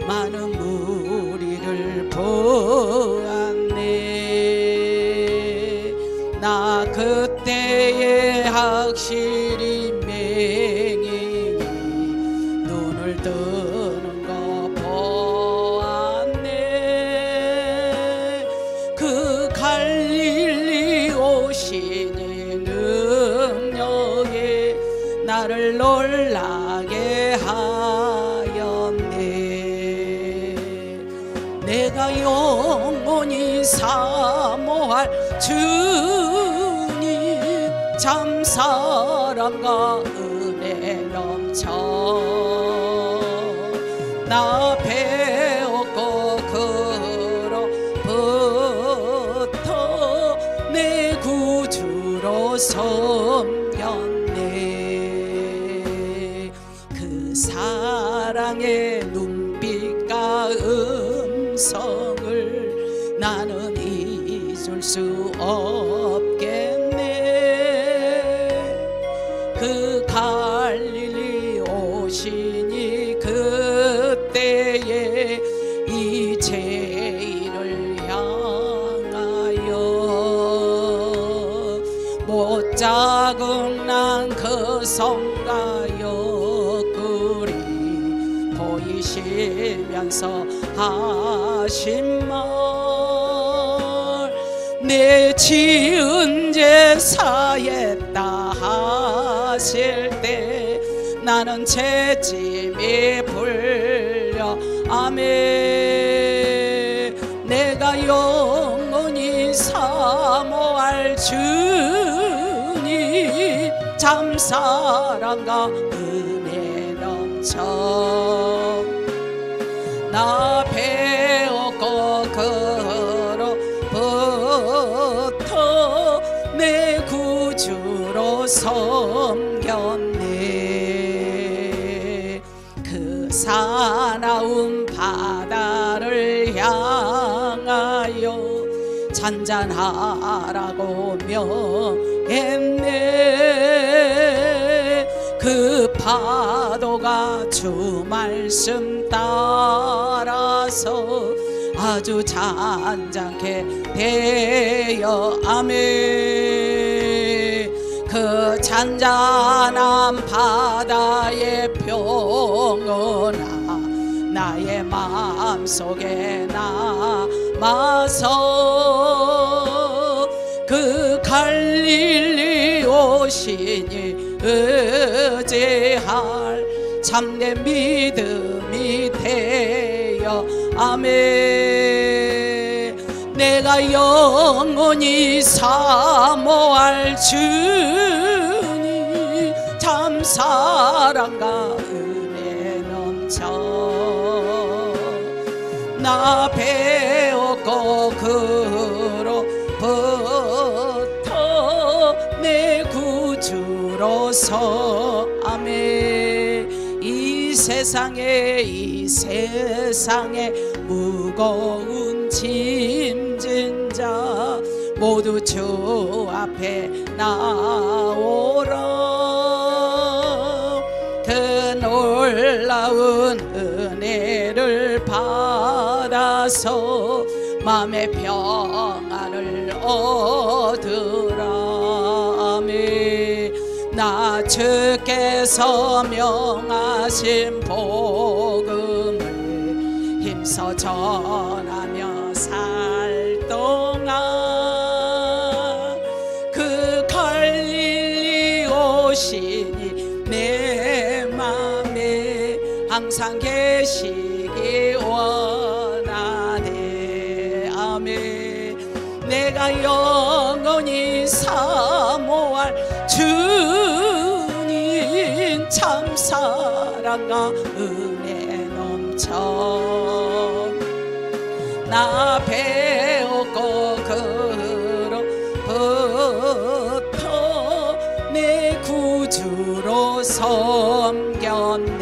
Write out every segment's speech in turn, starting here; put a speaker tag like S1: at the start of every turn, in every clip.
S1: 많은 무리를 보았네. 나 그때에 확실히 맹인이 눈을 뜨는 거 보았네. 그 갈릴리 오시니 능력에 나를 놀라게 하였네. 내가 영원히 사모할 주님 참 사랑과 은혜 넘쳐 나 배웠고 그로부터 내 구주로 섬겼네. 그 사랑의 눈빛과 음성을 나는 잊을 수 없겠네. 그 갈릴리 오시니 그때에 이 죄인을 향하여 못 자국난 그 성가 옆구리 보이시면서 하신 말, 내 지은 죄 사했다 하실 때 나는 채찍이 풀려 아멘. 내가 영원히 사모할 주님 참 사랑과 은혜 넘쳐 나 배웠고 그로부터 내 구주로 섬겼네. 그 사나운 바다를 향하여 잔잔하라고 명했네. 그 파도가 주 말씀 따라서 아주 잔잔케 되어 아멘. 그 잔잔한 바다의 평온아 나의 마음속에 남아서 그 갈릴리 오시니 의지할 참된 믿음이 되어 아멘. 내가 영원히 사모할 주님 참 사랑과 은혜 넘쳐 나 배웠고 그로부터 내 구주로서 아멘. 이 세상에 무거운 짐진 자 모두 주 앞에 나오라. 그 놀라운 은혜를 받아서 마음의 평안을 얻으라. 아멘. 나 주께서 명하신 복음을 힘써 전하며 살 동안 그 갈릴리 오시니 내 맘에 항상 계시기 원하네. 아멘. 내가 영원히 사모할 주님 참 사랑과 은혜 넘쳐 나 배웠고 그로부터 내 구주로 섬겼네.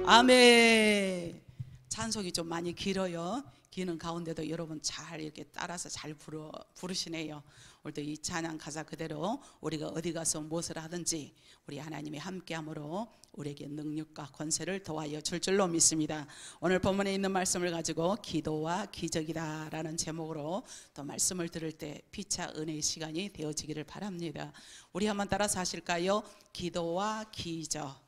S1: 아멘. 찬송이 좀 많이 길어요. 기는 가운데도 여러분 잘 이렇게 따라서 잘 부르시네요. 오늘도 이 찬양 가사 그대로 우리가 어디 가서 무엇을 하든지 우리 하나님이 함께함으로 우리에게 능력과 권세를 더하여 줄 줄로 믿습니다. 오늘 본문에 있는 말씀을 가지고 기도와 기적이다 라는 제목으로 또 말씀을 들을 때 피차 은혜의 시간이 되어지기를 바랍니다. 우리 한번 따라서 하실까요? 기도와 기적.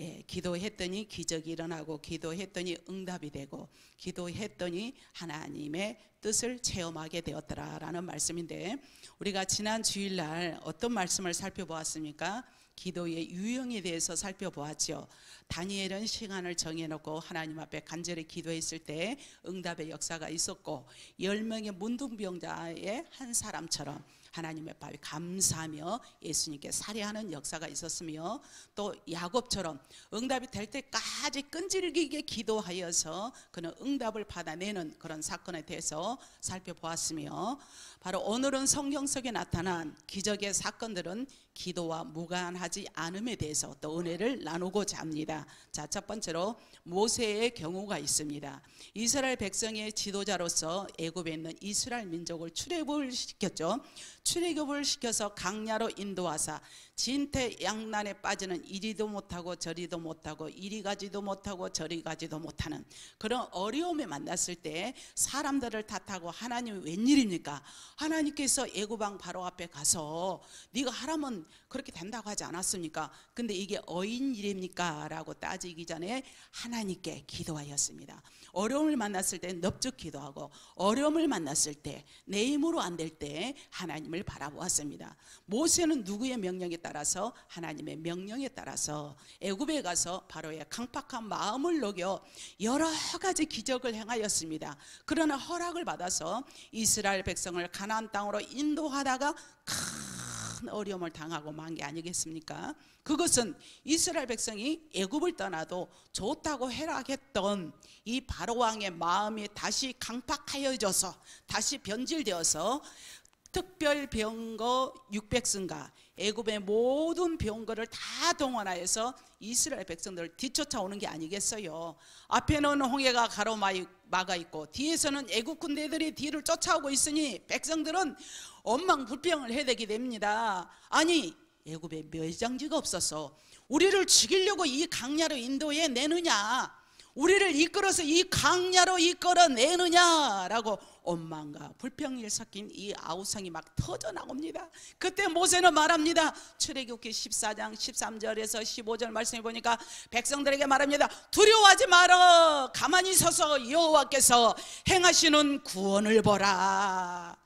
S1: 예, 기도했더니 기적이 일어나고 기도했더니 응답이 되고 기도했더니 하나님의 뜻을 체험하게 되었더라라는 말씀인데, 우리가 지난 주일날 어떤 말씀을 살펴보았습니까? 기도의 유형에 대해서 살펴보았죠. 다니엘은 시간을 정해놓고 하나님 앞에 간절히 기도했을 때 응답의 역사가 있었고, 10명의 문둥병자의 한 사람처럼 하나님의 밥에 감사하며 예수님께 살해하는 역사가 있었으며, 또 야곱처럼 응답이 될 때까지 끈질기게 기도하여서 그는 응답을 받아내는 그런 사건에 대해서 살펴보았으며, 바로 오늘은 성경 속에 나타난 기적의 사건들은 기도와 무관하지 않음에 대해서 또 은혜를 나누고자 합니다. 자, 첫 번째로 모세의 경우가 있습니다. 이스라엘 백성의 지도자로서 애굽에 있는 이스라엘 민족을 출애굽을 시켰죠. 출애굽을 시켜서 강야로 인도하사 진퇴양난에 빠지는 이리도 못하고 저리도 못하고 이리 가지도 못하고 저리 가지도 못하는 그런 어려움에 만났을 때 사람들을 탓하고 하나님이 웬일입니까? 하나님께서 애굽 왕 바로 앞에 가서 네가 하라면 그렇게 된다고 하지 않았습니까? 근데 이게 어인 일입니까? 라고 따지기 전에 하나님께 기도하였습니다. 어려움을 만났을 때 넙죽 기도하고, 어려움을 만났을 때 내 힘으로 안 될 때 하나님을 바라보았습니다. 모세는 누구의 명령에 따라서? 하나님의 명령에 따라서 애굽에 가서 바로의 강팍한 마음을 녹여 여러 가지 기적을 행하였습니다. 그러나 허락을 받아서 이스라엘 백성을 가나안 땅으로 인도하다가 큰 어려움을 당하고 만 게 아니겠습니까? 그것은 이스라엘 백성이 애굽을 떠나도 좋다고 해락했던 이 바로 왕의 마음이 다시 강팍하여져서 다시 변질되어서 특별 병거 600승가 애굽의 모든 병거를 다 동원하여서 이스라엘 백성들을 뒤쫓아오는 게 아니겠어요? 앞에는 홍해가 가로막아 있고 뒤에서는 애굽 군대들이 뒤를 쫓아오고 있으니 백성들은 원망불평을 해대게 됩니다. 아니, 애굽에 멸장지가 없어서 우리를 죽이려고 이 강야로 인도해 내느냐, 우리를 이끌어서 이 강야로 이끌어내느냐라고 원망과 불평이 섞인 이 아우성이 막 터져나옵니다. 그때 모세는 말합니다. 출애굽기 14장 13절에서 15절 말씀해 보니까 백성들에게 말합니다. 두려워하지 말어, 가만히 서서 여호와께서 행하시는 구원을 보라.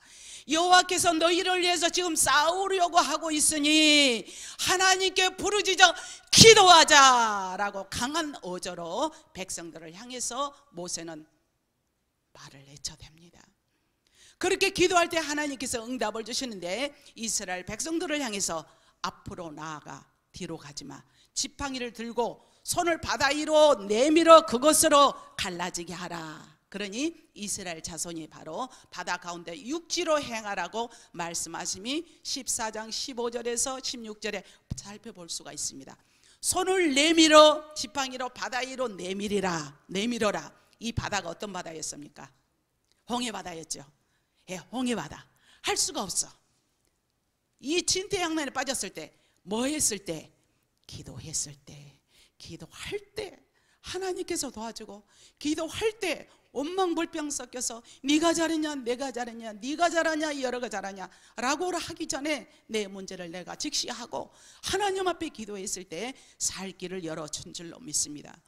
S1: 여호와께서 너희를 위해서 지금 싸우려고 하고 있으니 하나님께 부르짖어 기도하자라고 강한 어조로 백성들을 향해서 모세는 말을 내쳐댑니다. 그렇게 기도할 때 하나님께서 응답을 주시는데, 이스라엘 백성들을 향해서 앞으로 나아가 뒤로 가지마, 지팡이를 들고 손을 바다 위로 내밀어 그것으로 갈라지게 하라. 그러니 이스라엘 자손이 바로 바다 가운데 육지로 행하라고 말씀하심이 14장 15절에서 16절에 살펴볼 수가 있습니다. 손을 내밀어 지팡이로 바다 위로 내밀어라. 이 바다가 어떤 바다였습니까? 홍해바다였죠. 예, 홍해바다. 할 수가 없어. 이 진퇴양난에 빠졌을 때, 뭐 했을 때? 기도했을 때, 기도할 때 하나님께서 도와주고, 기도할 때 원망불평 섞여서 네가 잘했냐 내가 잘했냐, 네가 잘하냐 여러가 잘하냐 라고 하기 전에 내 문제를 내가 직시하고 하나님 앞에 기도했을 때 살 길을 열어준 줄로 믿습니다.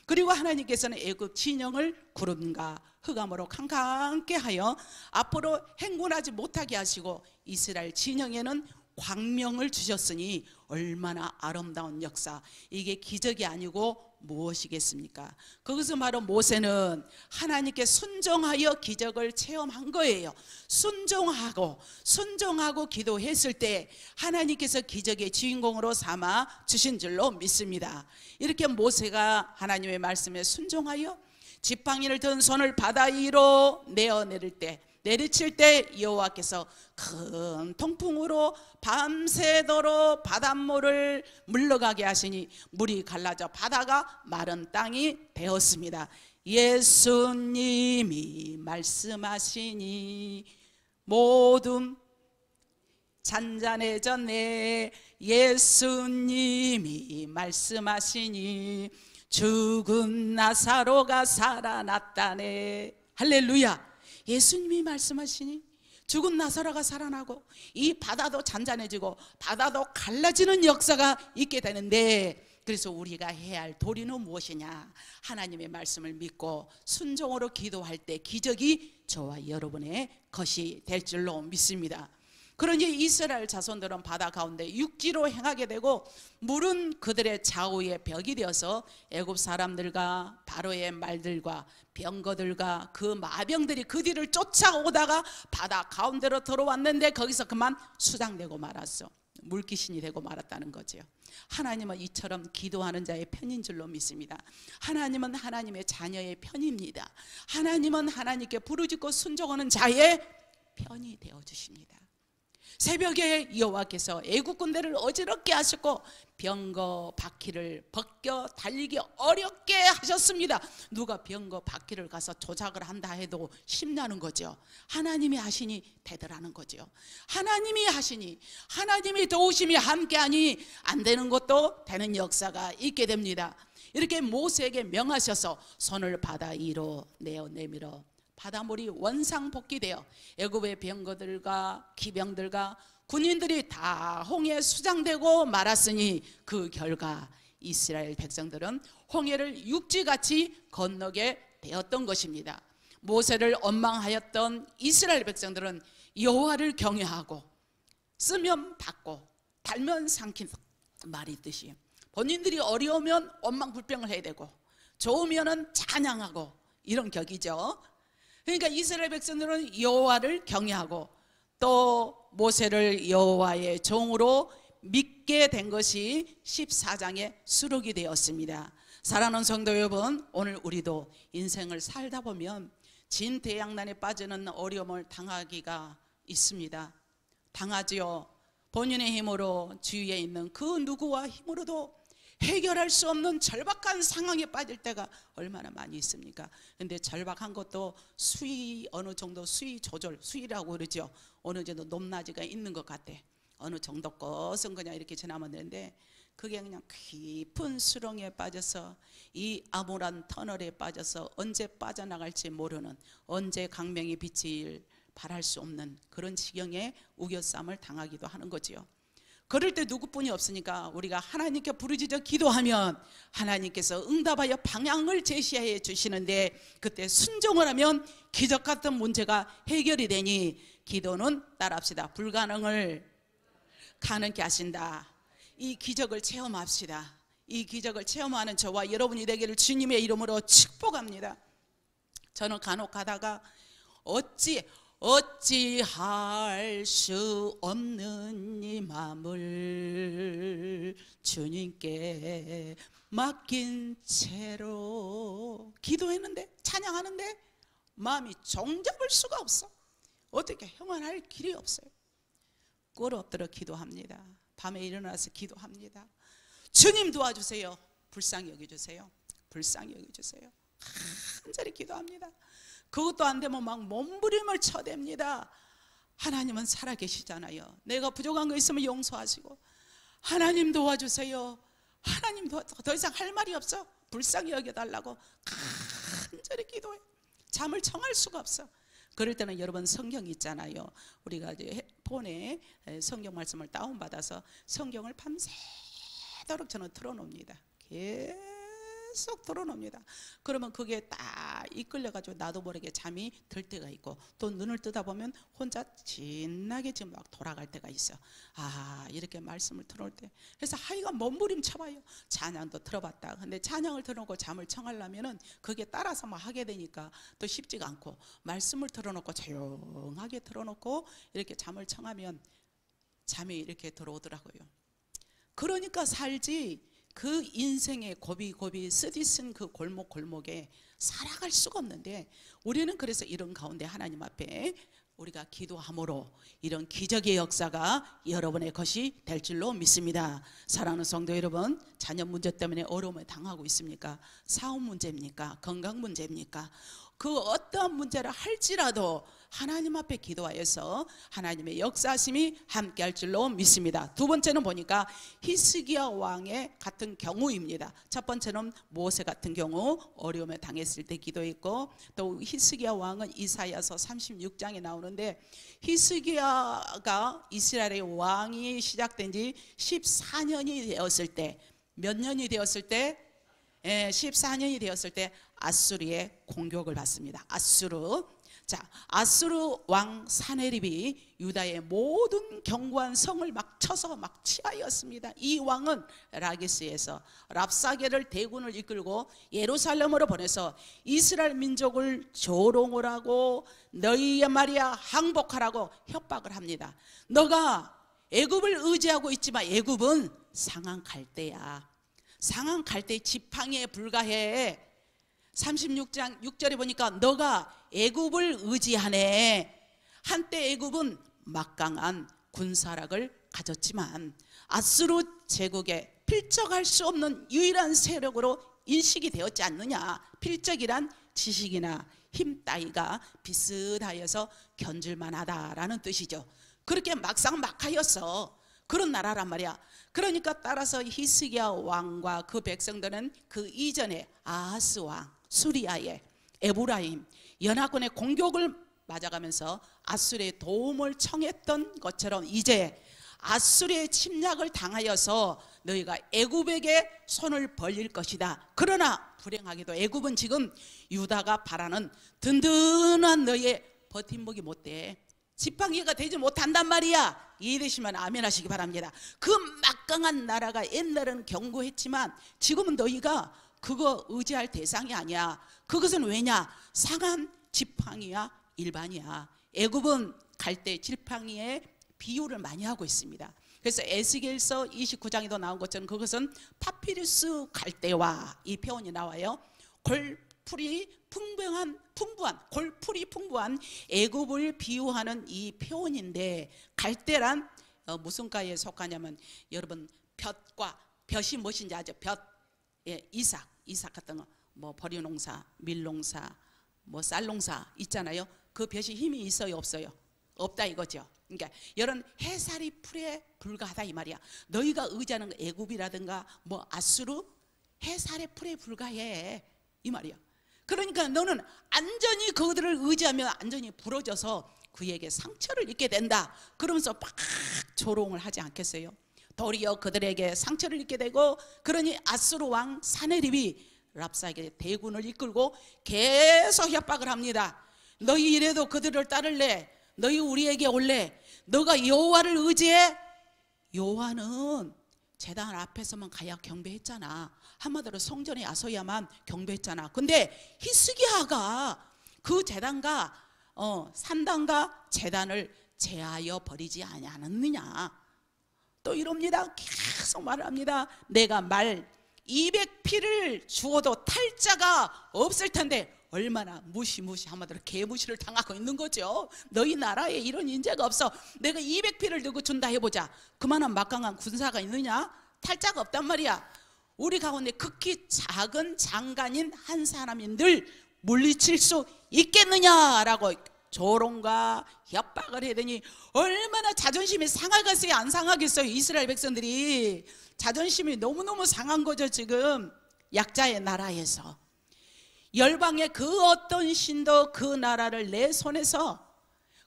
S1: 그리고 하나님께서는 애굽 진영을 구름과 흑암으로 캄캄케 하여 앞으로 행군하지 못하게 하시고 이스라엘 진영에는 광명을 주셨으니 얼마나 아름다운 역사, 이게 기적이 아니고 무엇이겠습니까? 그것은 바로 모세는 하나님께 순종하여 기적을 체험한 거예요. 순종하고 기도했을 때 하나님께서 기적의 주인공으로 삼아 주신 줄로 믿습니다. 이렇게 모세가 하나님의 말씀에 순종하여 지팡이를 든 손을 바다 위로 내리칠 때 여호와께서 큰 통풍으로 밤새도록 바닷물을 물러가게 하시니 물이 갈라져 바다가 마른 땅이 되었습니다. 예수님이 말씀하시니 모든 잔잔해졌네. 예수님이 말씀하시니 죽은 나사로가 살아났다네. 할렐루야. 예수님이 말씀하시니 죽은 나사로가 살아나고 이 바다도 잔잔해지고 바다도 갈라지는 역사가 있게 되는데, 그래서 우리가 해야 할 도리는 무엇이냐? 하나님의 말씀을 믿고 순종으로 기도할 때 기적이 저와 여러분의 것이 될 줄로 믿습니다. 그러니 이스라엘 자손들은 바다 가운데 육지로 행하게 되고 물은 그들의 좌우의 벽이 되어서 애굽 사람들과 바로의 말들과 병거들과 그 마병들이 그 뒤를 쫓아오다가 바다 가운데로 들어왔는데 거기서 그만 수장되고 말았어. 물귀신이 되고 말았다는 거죠. 하나님은 이처럼 기도하는 자의 편인 줄로 믿습니다. 하나님은 하나님의 자녀의 편입니다. 하나님은 하나님께 부르짖고 순종하는 자의 편이 되어주십니다. 새벽에 여호와께서 애국 군대를 어지럽게 하셨고 병거 바퀴를 벗겨 달리기 어렵게 하셨습니다. 누가 병거 바퀴를 가서 조작을 한다 해도 쉽냐는 거죠. 하나님이 하시니 되더라는 거죠. 하나님이 하시니, 하나님이 도우심이 함께하니 안 되는 것도 되는 역사가 있게 됩니다. 이렇게 모세에게 명하셔서 손을 바다 위로 내어 내밀어 바닷물이 원상복귀되어 애굽의 병거들과 기병들과 군인들이 다 홍해에 수장되고 말았으니 그 결과 이스라엘 백성들은 홍해를 육지같이 건너게 되었던 것입니다. 모세를 원망하였던 이스라엘 백성들은 여호와를 경외하고 쓰면 받고 달면 삼킨 말이 있듯이 본인들이 어려우면 원망불평을 해야 되고 좋으면 찬양하고 이런 격이죠. 그러니까 이스라엘 백성들은 여호와를 경외하고 또 모세를 여호와의 종으로 믿게 된 것이 14장의 수록이 되었습니다. 사랑하는 성도 여러분, 오늘 우리도 인생을 살다 보면 진대양난에 빠지는 어려움을 당하기가 있습니다. 당하지요. 본인의 힘으로 주위에 있는 그 누구와 힘으로도 해결할 수 없는 절박한 상황에 빠질 때가 얼마나 많이 있습니까? 근데 절박한 것도 수위, 어느 정도 수위 조절, 수위라고 그러죠. 어느 정도 높낮이가 있는 것 같아. 어느 정도 것은 그냥 이렇게 지나면 되는데 그게 그냥 깊은 수렁에 빠져서 이 암울한 터널에 빠져서 언제 빠져나갈지 모르는, 언제 강명이 비칠 바랄 수 없는 그런 지경에 우겨쌈을 당하기도 하는 거지요. 그럴 때 누구뿐이 없으니까 우리가 하나님께 부르짖어 기도하면 하나님께서 응답하여 방향을 제시해 주시는데, 그때 순종을 하면 기적 같은 문제가 해결이 되니 기도는 따라합시다. 불가능을 가능케 하신다. 이 기적을 체험합시다. 이 기적을 체험하는 저와 여러분이 되기를 주님의 이름으로 축복합니다. 저는 간혹 가다가 어찌할 수 없는 이 마음을 주님께 맡긴 채로 기도했는데, 찬양하는데 마음이 정잡을 수가 없어. 어떻게 형언할 길이 없어요. 꿇어 엎드려 기도합니다. 밤에 일어나서 기도합니다. 주님 도와주세요. 불쌍히 여겨주세요. 불쌍히 여겨주세요. 간절히 기도합니다. 그것도 안 되면 막 몸부림을 쳐댑니다. 하나님은 살아계시잖아요. 내가 부족한 거 있으면 용서하시고, 하나님 도와주세요. 하나님 더 이상 할 말이 없어. 불쌍히 여겨달라고 간절히 기도해. 잠을 청할 수가 없어. 그럴 때는 여러분 성경 있잖아요. 우리가 이제 폰에 성경 말씀을 다운받아서 성경을 밤새도록 저는 틀어놓습니다. 계속 틀어놓습니다. 그러면 그게 딱 이끌려가지고 나도 모르게 잠이 들 때가 있고, 또 눈을 뜨다 보면 혼자 진하게 지금 막 돌아갈 때가 있어. 아, 이렇게 말씀을 틀어놓을 때. 그래서 하여간 몸부림 쳐봐요. 찬양도 틀어봤다. 근데 찬양을 틀어놓고 잠을 청하려면은 그게 따라서 막 하게 되니까 또 쉽지가 않고, 말씀을 틀어놓고 조용하게 틀어놓고 이렇게 잠을 청하면 잠이 이렇게 들어오더라고요. 그러니까 살지, 그 인생의 고비고비 쓰디쓴 그 골목골목에 살아갈 수가 없는데, 우리는 그래서 이런 가운데 하나님 앞에 우리가 기도함으로 이런 기적의 역사가 여러분의 것이 될 줄로 믿습니다. 사랑하는 성도 여러분, 자녀 문제 때문에 어려움을 당하고 있습니까? 사업 문제입니까? 건강 문제입니까? 그 어떠한 문제를 할지라도 하나님 앞에 기도하여서 하나님의 역사하심이 함께할 줄로 믿습니다. 두 번째는 보니까 히스기야 왕의 같은 경우입니다. 첫 번째는 모세 같은 경우 어려움에 당했을 때 기도했고, 또 히스기야 왕은 이사야서 36장에 나오는데, 히스기야가 이스라엘의 왕이 시작된 지 14년이 되었을 때, 몇 년이 되었을 때? 14년이 되었을 때 아수르의 공격을 받습니다. 아수르. 자, 아수르 왕 사네립이 유다의 모든 견고한 성을 막 쳐서 막 치하였습니다. 이 왕은 라기스에서 랍사게를 대군을 이끌고 예루살렘으로 보내서 이스라엘 민족을 조롱을 하고 너희의 말이야 항복하라고 협박을 합니다. 너가 애굽을 의지하고 있지만 애굽은 상한 갈대야. 상한 갈대 지팡이에 불과해. 36장 6절에 보니까 너가 애굽을 의지하네. 한때 애굽은 막강한 군사력을 가졌지만 아수르 제국에 필적할 수 없는 유일한 세력으로 인식이 되었지 않느냐. 필적이란 지식이나 힘 따위가 비슷하여서 견줄만 하다라는 뜻이죠. 그렇게 막상막하였어. 그런 나라란 말이야. 그러니까 따라서 히스기야 왕과 그 백성들은 그 이전에 아하스 왕, 수리아의 에브라임 연합군의 공격을 맞아가면서 아수르의 도움을 청했던 것처럼 이제 아수르의 침략을 당하여서 너희가 애굽에게 손을 벌릴 것이다. 그러나 불행하게도 애굽은 지금 유다가 바라는 든든한 너희의 버팀목이 못돼. 지팡이가 되지 못한단 말이야. 이해되시면 아멘 하시기 바랍니다. 그 막강한 나라가 옛날에는 견고했지만 지금은 너희가 그거 의지할 대상이 아니야. 그것은 왜냐? 상한 지팡이야 일반이야. 애굽은 갈대 지팡이에 비유를 많이 하고 있습니다. 그래서 에스겔서 29장에도 나온 것처럼 그것은 파피루스 갈대와 이 표현이 나와요. 골풀이 풍부한 골풀이 풍부한 애굽을 비유하는 이 표현인데, 갈대란 무슨 과에 속하냐면 여러분 볕이 무엇인지 아죠? 볕. 예, 이삭 같은 거, 뭐 버리농사, 밀농사, 뭐 쌀농사 있잖아요. 그 볕이 힘이 있어요, 없어요? 없다 이거죠. 그러니까 이런 해살이 풀에 불과하다 이 말이야. 너희가 의지하는 애굽이라든가 뭐 아수르 해살의 풀에 불과해 이 말이야. 그러니까 너는 안전히 그들을 의지하면 안전히 부러져서 그에게 상처를 입게 된다. 그러면서 막 조롱을 하지 않겠어요? 도리어 그들에게 상처를 입게 되고, 그러니 아수르 왕 사네립이 랍사에게 대군을 이끌고 계속 협박을 합니다. 너희 이래도 그들을 따를래? 너희 우리에게 올래? 너가 여호와를 의지해? 여호와는 제단 앞에서만 가야 경배했잖아. 한마디로 성전에 와서야만 경배했잖아. 근데 히스기야가 그 제단과 산당과 제단을 제하여 버리지 않았느냐. 또 이럽니다. 계속 말을 합니다. 내가 말 200피를 주어도 탈 자가 없을 텐데 얼마나 한마디로 개무시를 당하고 있는 거죠. 너희 나라에 이런 인재가 없어. 내가 200피를 들고 준다 해보자. 그만한 막강한 군사가 있느냐? 탈 자가 없단 말이야. 우리 가운데 극히 작은 장관인 한 사람인들 물리칠 수 있겠느냐라고 조롱과 협박을 해더니 얼마나 자존심이 상하겠어요? 안 상하겠어요? 이스라엘 백성들이 자존심이 너무너무 상한 거죠. 지금 약자의 나라에서 열방의 그 어떤 신도 그 나라를 내 손에서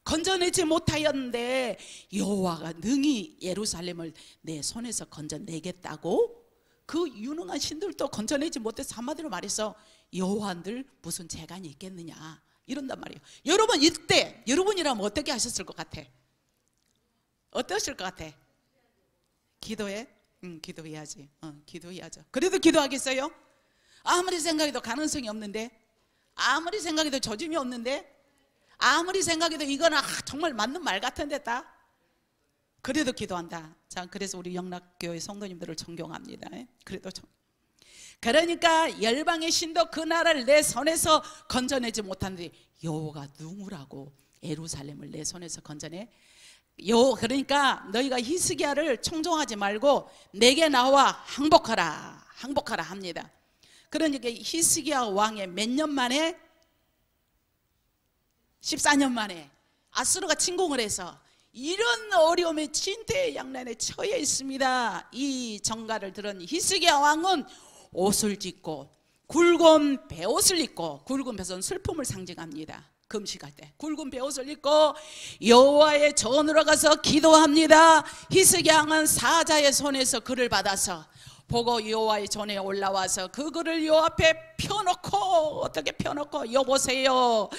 S1: 건져내지 못하였는데 여호와가 능히 예루살렘을 내 손에서 건져내겠다고? 그 유능한 신들도 건져내지 못해서 한마디로 말해서 여호와들 무슨 재간이 있겠느냐 이런단 말이에요. 여러분 이때 여러분이라면 어떻게 하셨을 것 같아? 어떠실 것 같아? 기도해? 기도해야지. 기도해야죠. 그래도 기도하겠어요? 아무리 생각해도 가능성이 없는데, 아무리 생각해도 조짐이 없는데, 아무리 생각해도 이건 정말 맞는 말 같은데 딱 그래도 기도한다. 자, 그래서 우리 영락교회 성도님들을 존경합니다. 그래도 그러니까 열방의 신도 그 나라를 내 손에서 건져내지 못하는데 여호와가 누구라고 예루살렘을 내 손에서 건져내. 그러니까 너희가 히스기야를 청종하지 말고 내게 나와 항복하라, 항복하라 합니다. 그러니까 히스기야 왕의 몇 년 만에? 14년 만에 아수르가 침공을 해서 이런 어려움에 진퇴양난에 처해 있습니다. 이 정가를 들은 히스기야 왕은 옷을 찢고 굵은 베옷을 입고, 굵은 베옷은 슬픔을 상징합니다. 금식할 때 굵은 베옷을 입고 여호와의 전으로 가서 기도합니다. 히스기야 왕은 사자의 손에서 글을 받아서 보고 여호와의 전에 올라와서 그 글을 요 앞에 펴놓고, 어떻게 펴놓고, 여보세요,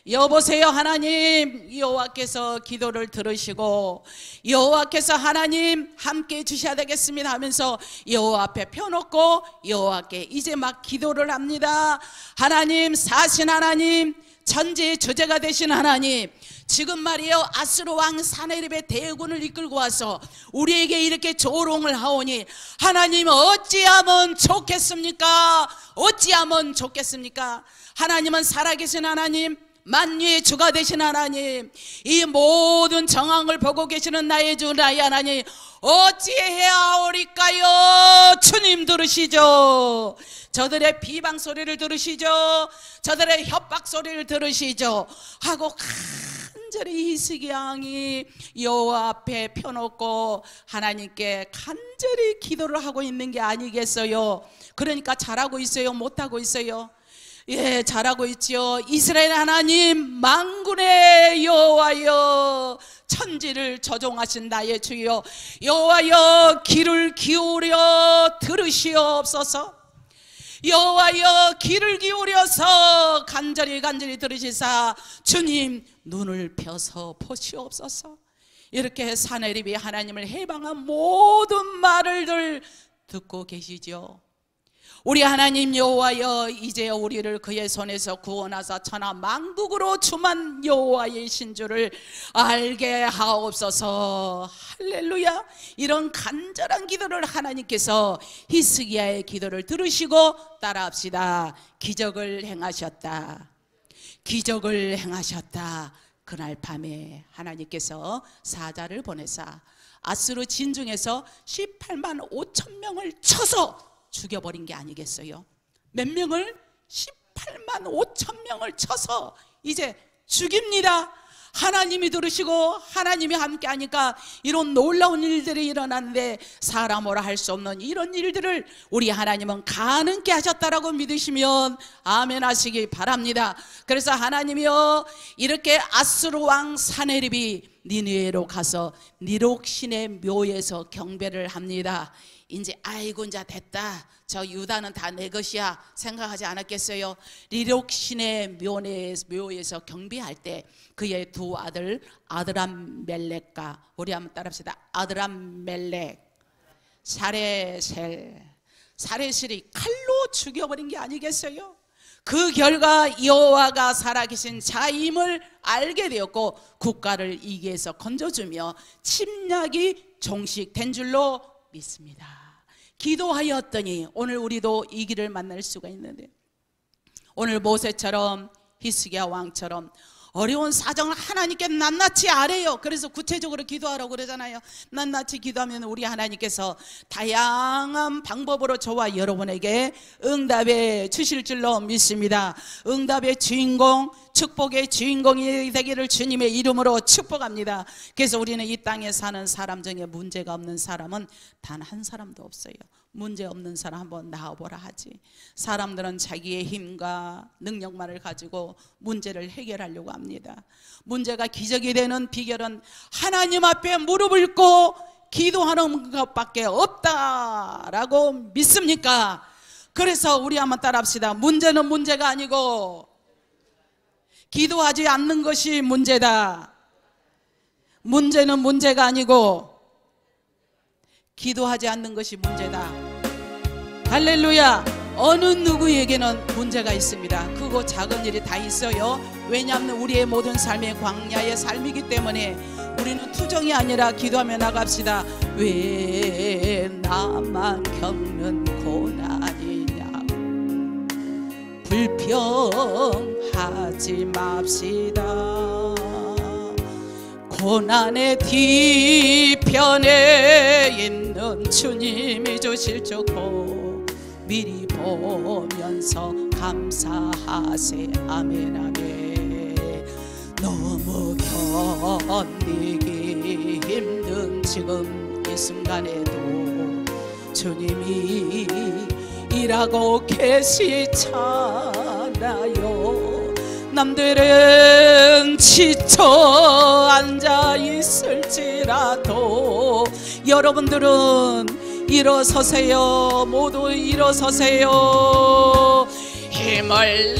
S1: 여보세요 하나님, 여호와께서 기도를 들으시고 여호와께서 하나님 함께 해주셔야 되겠습니다 하면서 여호와 앞에 펴놓고 여호와께 이제 막 기도를 합니다. 하나님, 사신 하나님, 천지의 주제가 되신 하나님, 지금 말이에요, 아수르 왕 사네립의 대군을 이끌고 와서 우리에게 이렇게 조롱을 하오니 하나님 어찌하면 좋겠습니까? 어찌하면 좋겠습니까? 하나님은 살아계신 하나님, 만유의 주가 되신 하나님, 이 모든 정황을 보고 계시는 나의 주, 나의 하나님, 어찌해야 하오리까요? 주님 들으시죠. 저들의 비방 소리를 들으시죠. 저들의 협박 소리를 들으시죠. 하고 간절히 히스기야 왕이 여호와 앞에 펴놓고 하나님께 간절히 기도를 하고 있는 게 아니겠어요? 그러니까 잘하고 있어요? 못하고 있어요? 예, 잘하고 있지요. 이스라엘 하나님, 만군의 여호와여, 천지를 조종하신 나의 주여, 여호와여 귀를 기울여 들으시옵소서. 여호와여 귀를 기울여서 간절히 들으시사 주님 눈을 펴서 보시옵소서. 이렇게 사네립이 하나님을 해방한 모든 말을 듣고 계시죠. 우리 하나님 여호와여, 이제 우리를 그의 손에서 구원하사 천하 만국으로 주만 여호와이신 줄을 알게 하옵소서. 할렐루야. 이런 간절한 기도를 하나님께서 히스기야의 기도를 들으시고 따라합시다. 기적을 행하셨다. 기적을 행하셨다. 그날 밤에 하나님께서 사자를 보내사 아수르 진중에서 18만 5천 명을 쳐서 죽여버린 게 아니겠어요? 몇 명을? 18만 5천 명을 쳐서 이제 죽입니다. 하나님이 들으시고 하나님이 함께 하니까 이런 놀라운 일들이 일어났는데 사람으로 할 수 없는 이런 일들을 우리 하나님은 가능케 하셨다라고 믿으시면 아멘 하시기 바랍니다. 그래서 하나님이요, 이렇게 아수르 왕 사네립이 니느웨로 가서 니록신의 묘에서 경배를 합니다. 이제 아이고 이제 됐다, 저 유다는 다 내 것이야 생각하지 않았겠어요? 니록신의 묘에서 경배할 때 그의 두 아들 아드람멜렉과, 우리 한번 따라합시다. 아드람멜렉, 사레셀이 칼로 죽여버린 게 아니겠어요? 그 결과 여호와가 살아계신 자임을 알게 되었고 국가를 이기에서 건져주며 침략이 종식된 줄로 믿습니다. 기도하였더니 오늘 우리도 이 길을 만날 수가 있는데, 오늘 모세처럼 히스기야 왕처럼 어려운 사정을 하나님께 낱낱이 아뢰요. 그래서 구체적으로 기도하라고 그러잖아요. 낱낱이 기도하면 우리 하나님께서 다양한 방법으로 저와 여러분에게 응답해 주실 줄로 믿습니다. 응답의 주인공, 축복의 주인공이 되기를 주님의 이름으로 축복합니다. 그래서 우리는 이 땅에 사는 사람 중에 문제가 없는 사람은 단 한 사람도 없어요. 문제 없는 사람 한번 나와보라 하지. 사람들은 자기의 힘과 능력만을 가지고 문제를 해결하려고 합니다. 문제가 기적이 되는 비결은 하나님 앞에 무릎을 꿇고 기도하는 것밖에 없다라고 믿습니까? 그래서 우리 한번 따라합시다. 문제는 문제가 아니고 기도하지 않는 것이 문제다. 문제는 문제가 아니고 기도하지 않는 것이 문제다. 할렐루야. 어느 누구에게는 문제가 있습니다. 크고 작은 일이 다 있어요. 왜냐하면 우리의 모든 삶의 광야의 삶이기 때문에 우리는 투정이 아니라 기도하며 나갑시다. 왜 나만 겪는 고난이냐, 불평하지 맙시다. 고난의 뒤편에 있는 주님이 주실 주고 미리 보면서 감사하세. 아멘 아멘. 너무 견디기 힘든 지금 이 순간에도 주님이 일하고 계시잖아요. 남들은 지쳐 앉아 있을지라도 여러분들은 일어서세요. 모두 일어서세요. 힘을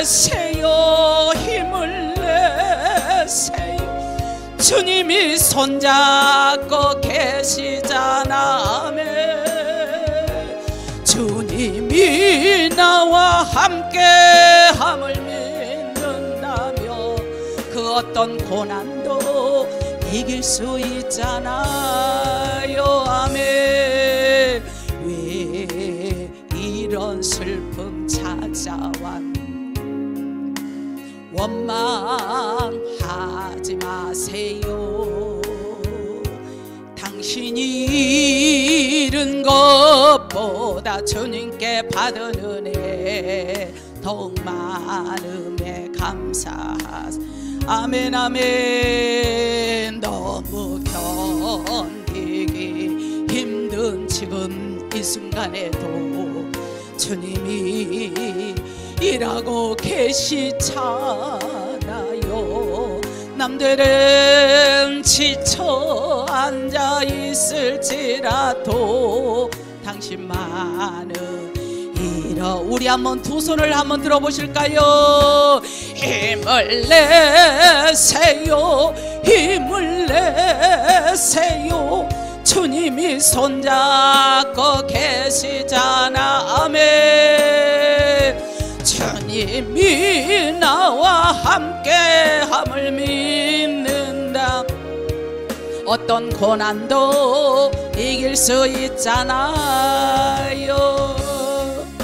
S1: 내세요. 힘을 내세요. 주님이 손잡고 계시잖아. 아멘. 주님이 나와 함께함을 믿는다며 그 어떤 고난도 이길 수 있잖아요. 아멘. 왜 이런 슬픔 찾아왔? 원망하지 마세요. 당신이 잃은 것보다 주님께 받은 은혜 더욱 많음에 감사하세. 아멘 아멘. 너무 견디기 힘든 지금 이 순간에도 주님이 일하고 계시잖아요. 남들은 지쳐 앉아 있을지라도 당신만은 우리 한번 두 손을 한번 들어보실까요? 힘을 내세요. 힘을 내세요. 주님이 손잡고 계시잖아. 아멘. 주님이 나와 함께함을 믿는다. 어떤 고난도 이길 수 있잖아요.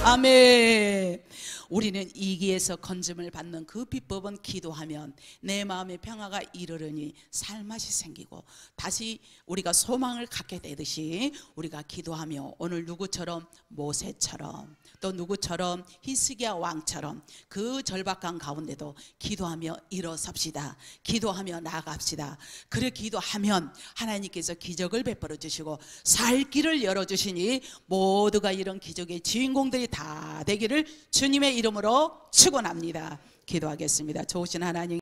S1: 아멘. 우리는 이기에서 건짐을 받는 그 비법은 기도하면 내 마음의 평화가 이르르니 살맛이 생기고 다시 우리가 소망을 갖게 되듯이 우리가 기도하며 오늘 누구처럼 모세처럼 또 누구처럼 히스기야 왕처럼 그 절박한 가운데도 기도하며 일어섭시다. 기도하며 나아갑시다. 그렇게 기도하면 하나님께서 기적을 베풀어 주시고 살 길을 열어주시니 모두가 이런 기적의 주인공들이 다 되기를 주님의 이름으로 축원합니다. 기도하겠습니다. 좋으신 하나님,